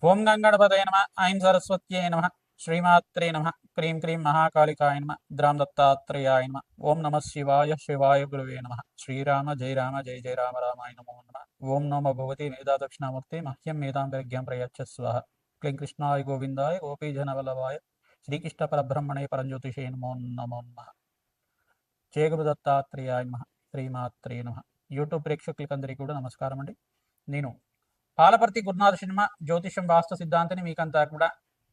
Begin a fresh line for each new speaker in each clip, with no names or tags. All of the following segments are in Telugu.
ఓం గంగణపతయ నమ ఐం సరస్వత్యై నమ శ్రీమాత్రే నమ క్రీం క్రీం మహాకాళికాయ నమ ద్రాం దత్తాత్రేయాయ నమ ఓం నమ శివాయ శివాయ గురువే నమ శ్రీరామ జయ జయ రామ రామాయ నమో నమ ఓం నమో భగవతి మేధా దక్షిణామూర్తి మహ్యం మేధాం విజ్ఞాం ప్రయచ్చ స్వః క్లీం కృష్ణాయ గోవిందాయ గోపీజనవల్లభాయ శ్రీకృష్ణ పరబ్రహ్మణే పరంజ్యోతిషే నమో నమో నమ జయ గురు దత్తాత్రేయాయ నమ శ్రీమాత్రే నమ యూట్యూబ్ ప్రేక్షకులకందరికీ కూడా నమస్కారం అండి. నేను పాలపర్తి గురునాథ శర్మ జ్యోతిషం వాస్తు సిద్ధాంతిని మీకంతా కూడా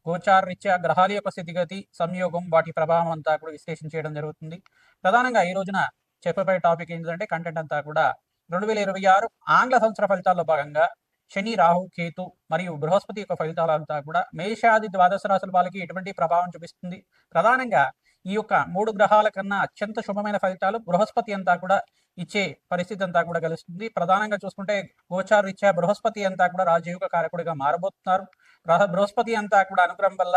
గోచారరీత్యా గ్రహాల యొక్క స్థితిగతి సంయోగం వాటి ప్రభావం అంతా కూడా విశ్లేషణ చేయడం జరుగుతుంది. ప్రధానంగా ఈ రోజున చెప్పబోయే టాపిక్ ఏంటంటే కంటెంట్ అంతా కూడా 2026 ఆంగ్ల సంవత్సర ఫలితాల్లో భాగంగా శని రాహు కేతు మరియు బృహస్పతి యొక్క ఫలితాలంతా కూడా మేషాది ద్వాదశ రాశుల వాళ్ళకి ఎటువంటి ప్రభావం చూపిస్తుంది. ప్రధానంగా ఈ యొక్క 3 గ్రహాల కన్నా అత్యంత శుభమైన ఫలితాలు బృహస్పతి అంతా కూడా ఇచ్చే పరిస్థితి అంతా కూడా కలుస్తుంది. ప్రధానంగా చూసుకుంటే గోచారరీత్యా బృహస్పతి అంతా కూడా రాజయోగ కారకుడిగా మారబోతున్నారు. బృహస్పతి అంతా కూడా అనుగ్రహం వల్ల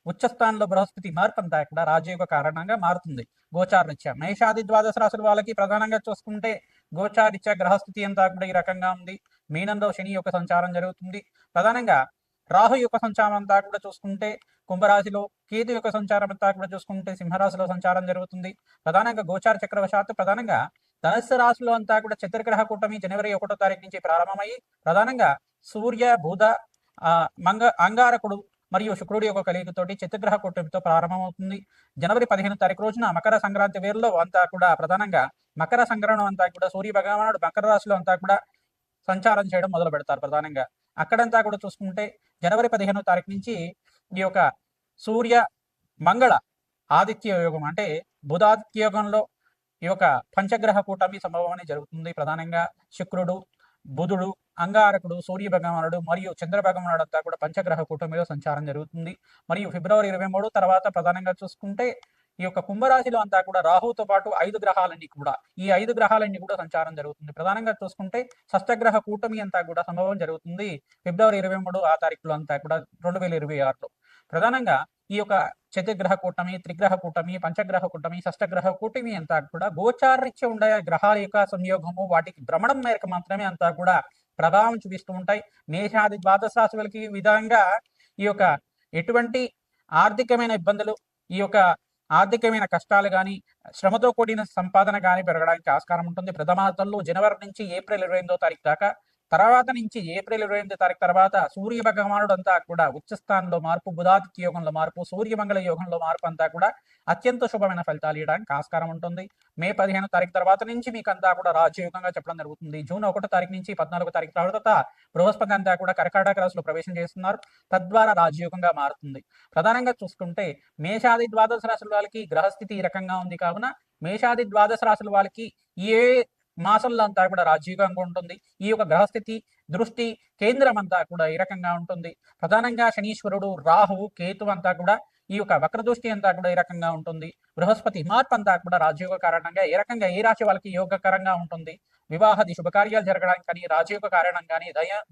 ఉచ్చస్థానంలో బృహస్పతి మార్పు అంతా కూడా రాజయోగ కారణంగా మారుతుంది. గోచారరీత్యా మేషాది ద్వాదశ రాశుల వాళ్ళకి ప్రధానంగా చూసుకుంటే గోచారరీత్యా గ్రహస్థితి అంతా కూడా ఈ రకంగా ఉంది. మీనంలో శని యొక్క సంచారం జరుగుతుంది. ప్రధానంగా రాహు యొక్క సంచారం అంతా కూడా చూసుకుంటే కుంభరాశిలో, కేతు యొక్క సంచారం అంతా కూడా చూసుకుంటే సింహరాశిలో సంచారం జరుగుతుంది. ప్రధానంగా గోచార చక్రవశాత్తు ప్రధానంగా ధనుస్సు రాశిలో అంతా కూడా చతుర్గ్రహ కూటమి జనవరి 1వ తారీఖు నుంచి ప్రారంభమయ్యి ప్రధానంగా సూర్య బుధ అంగారకుడు మరియు శుక్రుడి యొక్క కలిగితోటి చతుర్గ్రహ కూటమితో ప్రారంభమవుతుంది. జనవరి 15వ తారీఖు రోజున మకర సంక్రాంతి వేరులో అంతా కూడా ప్రధానంగా మకర సంక్రమణం అంతా కూడా సూర్య భగవానుడు మకర రాశిలో అంతా కూడా సంచారం చేయడం మొదలు పెడతారు. ప్రధానంగా అక్కడంతా కూడా చూసుకుంటే జనవరి 15వ తారీఖు నుంచి ఈ యొక్క సూర్య మంగళ ఆదిత్య యోగం అంటే బుధాదిత్య యోగంలో ఈ యొక్క పంచగ్రహ కూటమి సంభవం అనేది జరుగుతుంది. ప్రధానంగా శుక్రుడు, బుధుడు, అంగారకుడు, సూర్య భగవానుడు మరియు చంద్ర భగవానుడు అంతా కూడా పంచగ్రహ కూటమిలో సంచారం జరుగుతుంది. మరియు ఫిబ్రవరి 23 తర్వాత ప్రధానంగా చూసుకుంటే ఈ యొక్క కుంభరాశిలో అంతా కూడా రాహుతో పాటు 5 గ్రహాలన్నీ కూడా ఈ 5 గ్రహాలన్నీ కూడా సంచారం జరుగుతుంది. ప్రధానంగా చూసుకుంటే షష్టగ్రహ కూటమి అంతా కూడా సంభవం జరుగుతుంది ఫిబ్రవరి 23 ఆ తారీఖులో అంతా కూడా 2026లో. ప్రధానంగా ఈ యొక్క చతుర్గ్రహ కూటమి, త్రిగ్రహ కూటమి, పంచగ్రహ కూటమి, షష్టగ్రహ కూటమి అంతా కూడా గోచారరీత్యా ఉండే గ్రహాల యొక్క సంయోగము వాటికి భ్రమణం మేరకు మాత్రమే అంతా కూడా ప్రభావం చూపిస్తూ ఉంటాయి. మేషాది ద్వాదశ రాశులకి ఈ విధంగా ఈ యొక్క ఎటువంటి ఆర్థికమైన ఇబ్బందులు, ఈ యొక్క ఆర్థికమైన కష్టాలు కానీ, శ్రమతో కూడిన సంపాదన కానీ పెరగడానికి ఆస్కారం ఉంటుంది. ప్రథమార్థంలో జనవరి నుంచి ఏప్రిల్ 28వ తారీఖు దాకా, తర్వాత నుంచి ఏప్రిల్ 28వ తారీఖు తర్వాత సూర్య భగవానుడు అంతా కూడా ఉచ్చస్థానంలో మార్పు, బుధాదిత్య యోగంలో మార్పు, సూర్యమంగళ యోగంలో మార్పు అంతా కూడా అత్యంత శుభమైన ఫలితాలు ఇవ్వడానికి ఆస్కారం ఉంటుంది. మే 15వ తారీఖు తర్వాత నుంచి మీకు అంతా కూడా రాజయోగంగా చెప్పడం జరుగుతుంది. జూన్ 1వ తారీఖు నుంచి 14వ తారీఖు తర్వాత బృహస్పతి అంతా కూడా కర్కాటక రాశిలో ప్రవేశం చేస్తున్నారు. తద్వారా రాజయోగంగా మారుతుంది. ప్రధానంగా చూసుకుంటే మేషాది ద్వాదశ రాశుల వాళ్ళకి గ్రహస్థితి ఈ రకంగా ఉంది కావున మేషాది ద్వాదశ రాశుల వాళ్ళకి ఏ మాసంలో అంతా కూడా రాజయోగంగా ఉంటుంది. ఈ యొక్క గ్రహస్థితి దృష్టి కేంద్రం అంతా కూడా ఈ రకంగా ఉంటుంది. ప్రధానంగా శనీశ్వరుడు, రాహు, కేతు అంతా కూడా ఈ యొక్క వక్రదృష్టి అంతా కూడా ఈ రకంగా ఉంటుంది. బృహస్పతి మార్పు అంతా కూడా రాజయోగ కారణంగా ఏ రకంగా ఏ రాశి వాళ్ళకి యోగకరంగా ఉంటుంది. వివాహాది శుభకార్యాలు జరగడానికి కానీ, రాజయోగ కారణం కానీ,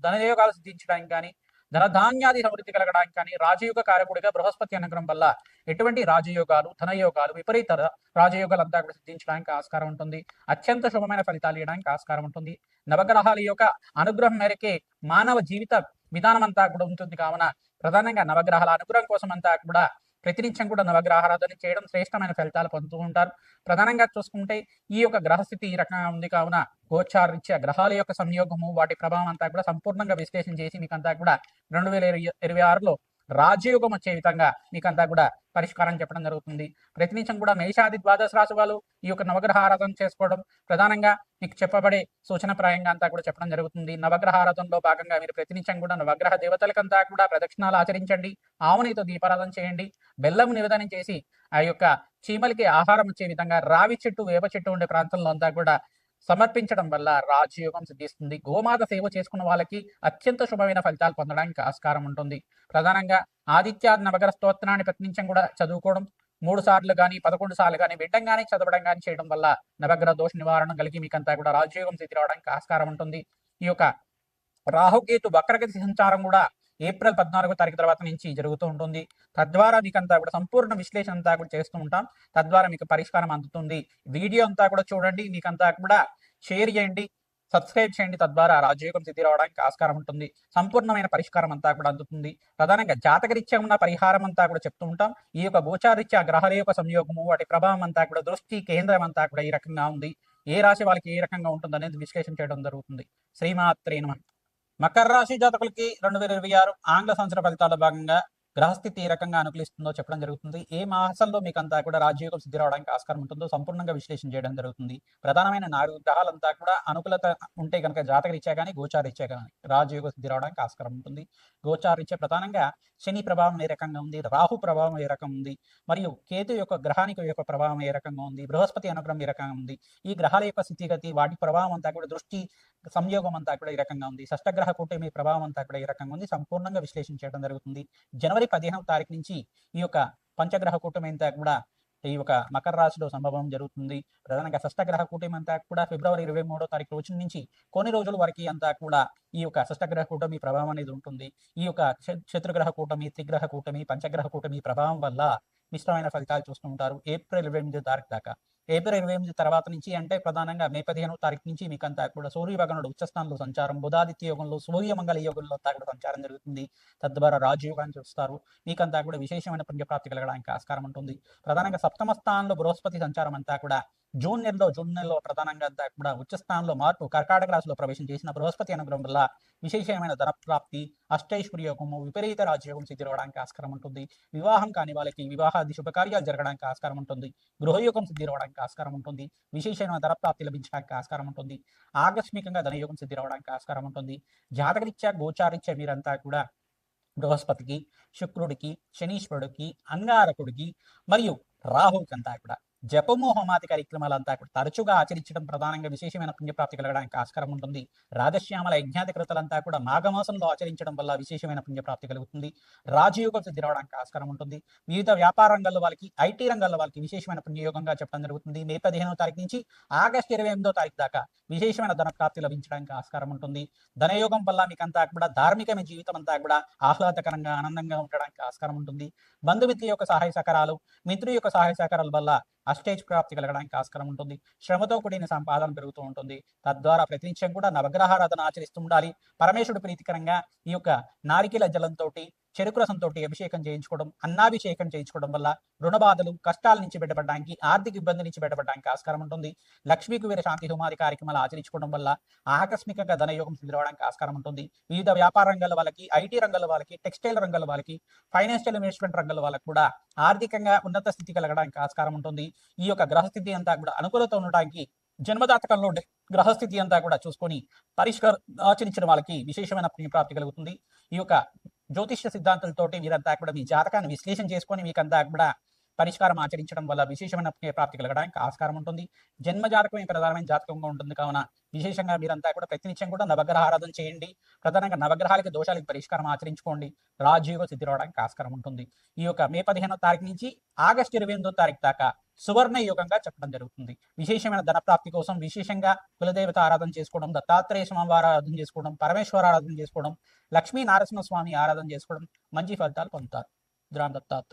ధనయోగాలు సిద్ధించడానికి కానీ, ధనధాన్యాది సమృద్ధి కలగడానికి కానీ రాజయోగ కారకుడిగా బృహస్పతి అనుగ్రహం వల్ల ఎటువంటి రాజయోగాలు, ధనయోగాలు, విపరీత రాజయోగాలు అంతా కూడా సిద్ధించడానికి ఆస్కారం ఉంటుంది. అత్యంత శుభమైన ఫలితాలు ఇవ్వడానికి ఆస్కారం ఉంటుంది. నవగ్రహాల యొక్క అనుగ్రహం మేరకే మానవ జీవిత విధానం అంతా కూడా ఉంటుంది కావున ప్రధానంగా నవగ్రహాల అనుగ్రహం కోసం అంతా కూడా ప్రతినిత్యం కూడా నవగ్రహారాధన చేయడం శ్రేష్టమైన ఫలితాలు పొందుతూ ఉంటారు. ప్రధానంగా చూసుకుంటే ఈ యొక్క గ్రహస్థితి ఈ రకంగా ఉంది కావున గోచారరీత్యా గ్రహాల యొక్క సంయోగము వాటి ప్రభావం అంతా కూడా సంపూర్ణంగా విశ్లేషణ చేసి మీకంతా కూడా 2026లో రాజయోగం వచ్చే విధంగా మీకంతా కూడా పరిష్కారం చెప్పడం జరుగుతుంది. ప్రతినిత్యం కూడా మేషాది ద్వాదశ రాశి వాళ్ళు ఈ యొక్క నవగ్రహ ఆరాధన చేసుకోవడం ప్రధానంగా మీకు చెప్పబడే సూచనప్రాయంగా అంతా కూడా చెప్పడం జరుగుతుంది. నవగ్రహ ఆరాధనలో భాగంగా మీరు ప్రతినిత్యం కూడా నవగ్రహ దేవతలకంతా కూడా ప్రదక్షిణాలు ఆచరించండి. ఆవునితో దీపారాధన చేయండి. బెల్లం నివేదనం చేసి ఆ యొక్క చీమలకి ఆహారం వచ్చే విధంగా రావి చెట్టు, వేప చెట్టు ఉండే ప్రాంతంలో అంతా కూడా సమర్పించడం వల్ల రాజయోగం సిద్ధిస్తుంది. గోమాత సేవ చేసుకున్న వాళ్ళకి అత్యంత శుభమైన ఫలితాలు పొందడానికి ఆస్కారం ఉంటుంది. ప్రధానంగా ఆదిత్య నవగ్రహ స్తోత్రాన్ని ప్రతినిత్యం కూడా చదువుకోవడం 3 సార్లు కానీ 11 సార్లు కానీ వినడం కానీ చదవడం కానీ చేయడం వల్ల నవగ్రహ దోష నివారణ కలిగి మీకంతా కూడా రాజయోగం సిద్ధి రావడానికి ఆస్కారం ఉంటుంది. ఈ యొక్క రాహుకేతు వక్రగతి సంచారం కూడా ఏప్రిల్ 14వ తారీఖు తర్వాత నుంచి జరుగుతూ ఉంటుంది. తద్వారా మీకంతా కూడా సంపూర్ణ విశ్లేషణ అంతా కూడా చేస్తూ ఉంటాం. తద్వారా మీకు పరిష్కారం అందుతుంది. వీడియో అంతా కూడా చూడండి, మీకంతా కూడా షేర్ చేయండి. సబ్స్క్రైబ్ చేయండి. తద్వారా రాజయోగం సిద్ధి రావడానికి ఆస్కారం ఉంటుంది. సంపూర్ణమైన పరిష్కారం అంతా కూడా అందుతుంది. ప్రధానంగా జాతకరీత్యా ఉన్న పరిహారం అంతా కూడా చెప్తూ ఉంటాం. ఈ యొక్క గోచారీత్యా గ్రహాల యొక్క సంయోగము, వాటి ప్రభావం అంతా కూడా దృష్టి కేంద్రం అంతా కూడా ఈ రకంగా ఉంది. ఏ రాశి వాళ్ళకి ఏ రకంగా ఉంటుంది అనేది విశ్లేషణ చేయడం జరుగుతుంది. శ్రీమాత్రే నమః. మకర రాశి జాతకులకి 2026 ఆంగ్ల సంవత్సర ఫలితాల్లో భాగంగా గ్రహస్థితి ఏ రకంగా అనుకూలిస్తుందో చెప్పడం జరుగుతుంది. ఏ మాసంలో మీకు అంతా కూడా రాజయోగం సిద్ధి రావడానికి ఆస్కారం ఉంటుందో సంపూర్ణంగా విశ్లేషణ చేయడం జరుగుతుంది. ప్రధానమైన 4 గ్రహాలంతా కూడా అనుకూలత ఉంటే కనుక జాతకరీత్యా కానీ గోచారీత్యా కానీ రాజయోగ సిద్ధి రావడానికి ఆస్కారం ఉంటుంది. గోచారీత్యా ప్రధానంగా శని ప్రభావం ఏ రకంగా ఉంది, రాహు ప్రభావం ఏ రకంగా ఉంది, మరియు కేతు యొక్క గ్రహానికి యొక్క ప్రభావం ఏ రకంగా ఉంది, బృహస్పతి అనుగ్రహం ఏ రకంగా ఉంది, ఈ గ్రహాల యొక్క స్థితిగతి వాటి ప్రభావం అంతా కూడా దృష్టి సంయోగం అంతా కూడా ఈ రకంగా ఉంది, షష్టగ్రహ కూటమి ప్రభావం అంతా కూడా ఈ రకంగా ఉంది, సంపూర్ణంగా విశ్లేషణ చేయడం జరుగుతుంది. జనవరి 15వ తారీఖు నుంచి ఈ యొక్క పంచగ్రహ కూటమి అంతా కూడా ఈ యొక్క మకర రాశిలో సంభవం జరుగుతుంది. ప్రధానంగా షష్టగ్రహ కూటమి అంతా కూడా ఫిబ్రవరి 23వ తారీఖు రోజు నుంచి కొన్ని రోజుల వరకు అంతా కూడా ఈ యొక్క షష్టగ్రహ కూటమి ప్రభావం అనేది ఉంటుంది. ఈ యొక్క శత్రుగ్రహ కూటమి, త్రిగ్రహ కూటమి, పంచగ్రహ కూటమి ప్రభావం వల్ల మిశ్రమైన ఫలితాలు చూస్తూ ఉంటారు. ఏప్రిల్ 28వ తారీఖు దాకా. ఏప్రిల్ 28 తర్వాత నుంచి అంటే ప్రధానంగా మే 15వ తారీఖు నుంచి మీకంతా కూడా సూర్యభగనుడు ఉచ్చస్థానంలో సంచారం, బుధాదిత్య యోగంలో, సూర్యమంగళ యోగంలో అంతా కూడా సంచారం జరుగుతుంది. తద్వారా రాజయోగాన్ని చూస్తారు. మీకంతా కూడా విశేషమైన పుణ్యప్రాప్తి కలగడానికి ఆస్కారం ఉంటుంది. ప్రధానంగా సప్తమ స్థానంలో బృహస్పతి సంచారం అంతా కూడా జూన్ నెలలో ప్రధానంగా అంతా కూడా ఉచ్చస్థానంలో మార్పు కర్కాటక రాశిలో ప్రవేశం చేసిన బృహస్పతి అనుగ్రహం వల్ల విశేషమైన ధనప్రాప్తి, అష్టైశ్వర్యోగము, విపరీత రాజయోగం సిద్ధి రావడానికి ఆస్కారం ఉంటుంది. వివాహం కాని వాళ్ళకి వివాహాది శుభకార్యాలు జరగడానికి ఆస్కారం ఉంటుంది. గృహయోగం సిద్ధి రావడానికి ఆస్కారం ఉంటుంది. విశేషమైన ధనప్రాప్తి లభించడానికి ఆస్కారం ఉంటుంది. ఆకస్మికంగా ధనయోగం సిద్ధి రావడానికి ఆస్కారం ఉంటుంది. జాతకరీత్యా గోచారీత్యా మీరంతా కూడా బృహస్పతికి, శుక్రుడికి, శనీశ్వరుడికి, అంగారకుడికి మరియు రాహువుకి అంతా కూడా జపము హోమాది కార్యక్రమాలంతా కూడా తరచుగా ఆచరించడం ప్రధానంగా విశేషమైన పుణ్యప్రాప్తి కలగడానికి ఆస్కారం ఉంటుంది. రాజశ్యామల యజ్ఞాతి కృతలంతా కూడా మాఘమాసంలో ఆచరించడం వల్ల విశేషమైన పుణ్యప్రాప్తి కలుగుతుంది. రాజయోగం సిద్ధి రావడానికి ఆస్కారం ఉంటుంది. వివిధ వ్యాపార రంగాల్లో వాళ్ళకి, ఐటీ రంగాల్లో వాళ్ళకి విశేషమైన పుణ్యయోగంగా చెప్పడం జరుగుతుంది. మే 15వ తారీఖు నుంచి ఆగస్టు 28వ తారీఖు దాకా విశేషమైన ధనప్రాప్తి లభించడానికి ఆస్కారం ఉంటుంది. ధనయోగం వల్ల మీకంతా కూడా ధార్మికమైన జీవితం అంతా కూడా ఆహ్లాదకరంగా ఆనందంగా ఉండడానికి ఆస్కారం ఉంటుంది. బంధుమిత్రుల యొక్క సహాయ సహకారాలు, మిత్రుల యొక్క సహాయ సహకారాల వల్ల అష్టేజ్ ప్రాప్తి కలగడానికి ఆస్కారం ఉంటుంది. శ్రమతో కూడిన సంపాదన పెరుగుతూ ఉంటుంది. తద్వారా ప్రతినిత్యం కూడా నవగ్రహారాధన ఆచరిస్తూ ఉండాలి. పరమేశ్వరుడు ప్రీతికరంగా ఈ యొక్క నారికేల జలంతో, చెరుకు రసంతో అభిషేకం చేయించుకోవడం, అన్నాభిషేకం చేయించుకోవడం వల్ల రుణ బాధలు, కష్టాల నుంచి బయటపడడానికి, ఆర్థిక ఇబ్బంది నుంచి బయటపడడానికి ఆస్కారం ఉంటుంది. లక్ష్మీ కుబేర శాంతి హోమాది కార్యక్రమాలు ఆచరించుకోవడం వల్ల ఆకస్మికంగా ధనయోగం సిద్ధి రావడానికి ఆస్కారం ఉంటుంది. వివిధ వ్యాపార రంగాల వాళ్ళకి, ఐటీ రంగాల వాళ్ళకి, టెక్స్టైల్ రంగాల వాళ్ళకి, ఫైనాన్షియల్ ఇన్వెస్ట్మెంట్ రంగాల వాళ్ళకి కూడా ఆర్థికంగా ఉన్నత స్థితి కలగడానికి ఆస్కారం ఉంటుంది. ఈ యొక్క గ్రహస్థితి అంతా కూడా అనుకూలత ఉండడానికి జన్మజాతకంలో గ్రహస్థితి అంతా కూడా చూసుకొని పరిష్కారం ఆచరించిన వాళ్ళకి విశేషమైన పుణ్యప్రాప్తి కలుగుతుంది. ఈ యొక్క జ్యోతిష్య సిద్ధాంతాలతోటి మీరంతా కూడా మీ జాతకాన్ని విశ్లేషణ చేసుకొని మీకంతా కూడా పరిష్కారం ఆచరించడం వల్ల విశేషమైన పుణ్యప్రాప్తి కలగడానికి ఆస్కారం ఉంటుంది. జన్మ జాతకమే ప్రధానమైన జాతకంగా ఉంటుంది కావున విశేషంగా మీరంతా కూడా ప్రతినిత్యం కూడా నవగ్రహ ఆరాధన చేయండి. ప్రధానంగా నవగ్రహాలకి దోషాలకి పరిష్కారం ఆచరించుకోండి. రాజయోగ సిద్ధి రావడానికి ఆస్కారం ఉంటుంది. ఈ యొక్క మే 15వ తారీఖు నుంచి ఆగస్టు 28వ తారీఖు దాకా సువర్ణ యోగంగా చెప్పడం జరుగుతుంది. విశేషమైన ధనప్రాప్తి కోసం విశేషంగా కులదేవత ఆరాధన చేసుకోవడం, దత్తాత్రేయ స్వామివారి ఆరాధన చేసుకోవడం, పరమేశ్వర ఆరాధన చేసుకోవడం, లక్ష్మీ నారసింహ స్వామి ఆరాధన చేసుకోవడం మంచి ఫలితాలు పొందుతారు. దత్తాత్రేయ